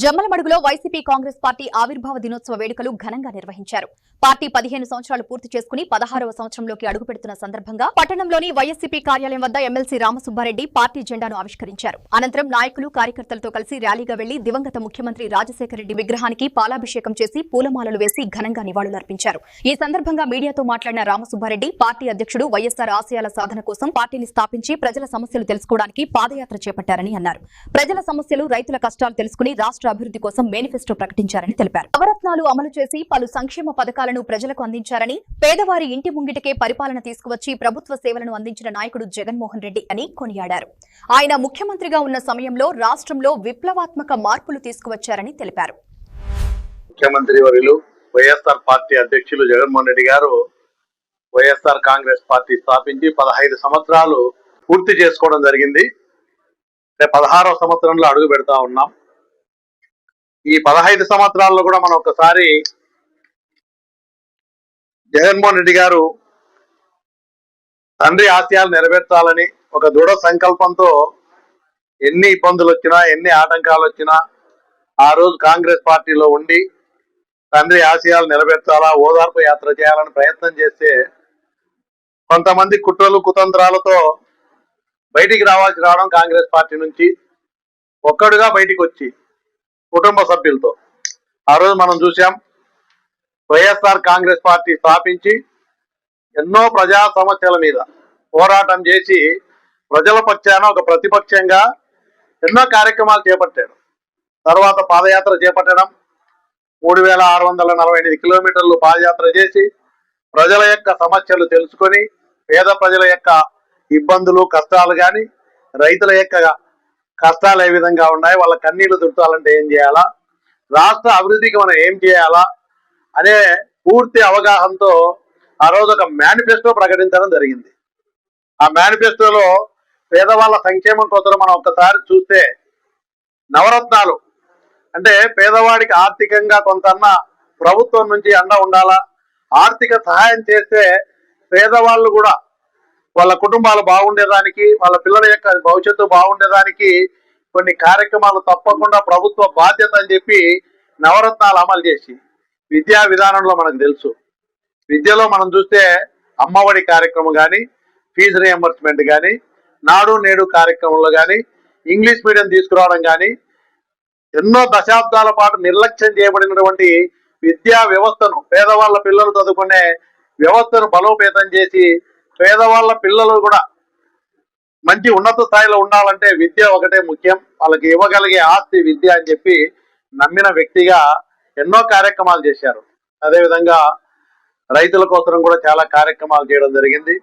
జమ్మలమడుగులో YCP Congress party ఆవిర్భావ దినోత్సవ వేడుకలు ఘనంగా నిర్వహించారు. పార్టీ 15 సంవత్సరాలు పూర్తి చేసుకుని 16వ సంవత్సరంలోకి అడుగుపెడుతున్న సందర్భంగా పట్టణంలోని వైఎస్సీపీ కార్యాలయం వద్ద ఎమ్మెల్సీ రామసుబ్బారెడ్డి పార్టీ జెండాను ఆవిష్కరించారు. అనంతరం నాయకులు కార్యకర్తలతో కలిసి ర్యాలీగా వెళ్లి దివంగత ముఖ్యమంత్రి రాజశేఖర రెడ్డి విగ్రహానికి పాలాభిషేకం చేసి పూలమాలలు వేసి ఘనంగా నివాళులర్పించారు. ఈ సందర్భంగా మీడియాతో మాట్లాడిన రామసుబ్బారెడ్డి పార్టీ అధ్యక్షుడు వైఎస్సార్ ఆశయాల సాధన కోసం పార్టీని స్థాపించి ప్రజల సమస్యలు తెలుసుకోవడానికి పాదయాత్ర చేపట్టారని అన్నారు. ప్రజల సమస్యలు, రైతుల కష్టాలు తెలుసుకుని రాష్ట్ర అభివృద్ధి కోసం మేనిఫెస్టో ప్రకటించారని తెలిపారు. నవరత్నాలు అమలు చేసి పలు సంక్షేమ పథకాలను ప్రజలకు అందించారని, పేదవారి ఇంటి ముంగిటకే పరిపాలన తీసుకువచ్చి ప్రభుత్వ సేవలను అందించిన నాయకుడు జగన్మోహన్ రెడ్డి అని కొనియాడారు. ఆయన ముఖ్యమంత్రిగా ఉన్న సమయంలో రాష్ట్రంలో విప్లవాత్మక మార్పులు తీసుకువచ్చారని తెలిపారు. ముఖ్యమంత్రి వర్యులు వైఎస్ఆర్ పార్టీ అధ్యక్షులు జగన్మోహన్ రెడ్డి గారు వైఎస్ఆర్ కాంగ్రెస్ పార్టీ స్థాపించి 15 సంవత్సరాలు పూర్తి చేసుకోవడం జరిగింది. 16వ సంవత్సరంలో అడుగు పెడతా ఉన్నాం. ఈ 15 సంవత్సరాల్లో కూడా మనం ఒకసారి జగన్మోహన్ రెడ్డి గారు తండ్రి ఆశయాలు నెరవేర్చాలని ఒక దృఢ సంకల్పంతో ఎన్ని ఇబ్బందులు వచ్చినా, ఎన్ని ఆటంకాలు వచ్చినా ఆ రోజు కాంగ్రెస్ పార్టీలో ఉండి తండ్రి ఆశయాలు నెరవేర్చాలా, ఓదార్పు యాత్ర చేయాలని ప్రయత్నం చేస్తే కొంతమంది కుట్రలు కుతంత్రాలతో బయటికి రావడం కాంగ్రెస్ పార్టీ నుంచి ఒక్కడుగా బయటికి వచ్చి కుటుంబ సభ్యులతో ఆ రోజు మనం చూసాం. వైఎస్ఆర్ కాంగ్రెస్ పార్టీ స్థాపించి ఎన్నో ప్రజా సమస్యల మీద పోరాటం చేసి ప్రజల పక్షాన ఒక ప్రతిపక్షంగా ఎన్నో కార్యక్రమాలు చేపట్టాడు. తర్వాత పాదయాత్ర చేపట్టడం, 3648 కిలోమీటర్లు పాదయాత్ర చేసి ప్రజల యొక్క సమస్యలు తెలుసుకొని, పేద ప్రజల యొక్క ఇబ్బందులు కష్టాలు కానీ, రైతుల యొక్క కష్టాలు ఏ విధంగా ఉన్నాయి, వాళ్ళ కన్నీళ్లు తుడతాలంటే ఏం చేయాలా, రాష్ట్ర అభివృద్ధికి మనం ఏం చేయాలా అనే పూర్తి అవగాహనతో ఆ రోజు ఒక మేనిఫెస్టో ప్రకటించడం జరిగింది. ఆ మేనిఫెస్టోలో పేదవాళ్ళ సంక్షేమం కోసం మనం ఒక్కసారి చూస్తే నవరత్నాలు అంటే పేదవాడికి ఆర్థికంగా కొంతన్నా ప్రభుత్వం నుంచి అండ ఉండాలా, ఆర్థిక సహాయం చేస్తే పేదవాళ్ళు కూడా వాళ్ళ కుటుంబాలు బాగుండేదానికి, వాళ్ళ పిల్లల యొక్క భవిష్యత్తు బాగుండేదానికి కొన్ని కార్యక్రమాలు తప్పకుండా ప్రభుత్వ బాధ్యత అని చెప్పి నవరత్నాలు అమలు చేసి, విద్యా విధానంలో మనకు తెలుసు, విద్యలో మనం చూస్తే అమ్మఒడి కార్యక్రమం కానీ, ఫీజు రియంబర్స్మెంట్ కానీ, నాడు నేడు కార్యక్రమంలో కానీ, ఇంగ్లీష్ మీడియం తీసుకురావడం కానీ, ఎన్నో దశాబ్దాల పాటు నిర్లక్ష్యం చేయబడినటువంటి విద్యా వ్యవస్థను, పేదవాళ్ళ పిల్లలు చదువుకునే వ్యవస్థను బలోపేతం చేసి పేదవాళ్ళ పిల్లలు కూడా మంచి ఉన్నత స్థాయిలో ఉండాలంటే విద్య ఒకటే ముఖ్యం, వాళ్ళకి ఇవ్వగలిగే ఆస్తి విద్య అని చెప్పి నమ్మిన వ్యక్తిగా ఎన్నో కార్యక్రమాలు చేశారు. అదేవిధంగా రైతుల కోసం కూడా చాలా కార్యక్రమాలు చేయడం జరిగింది.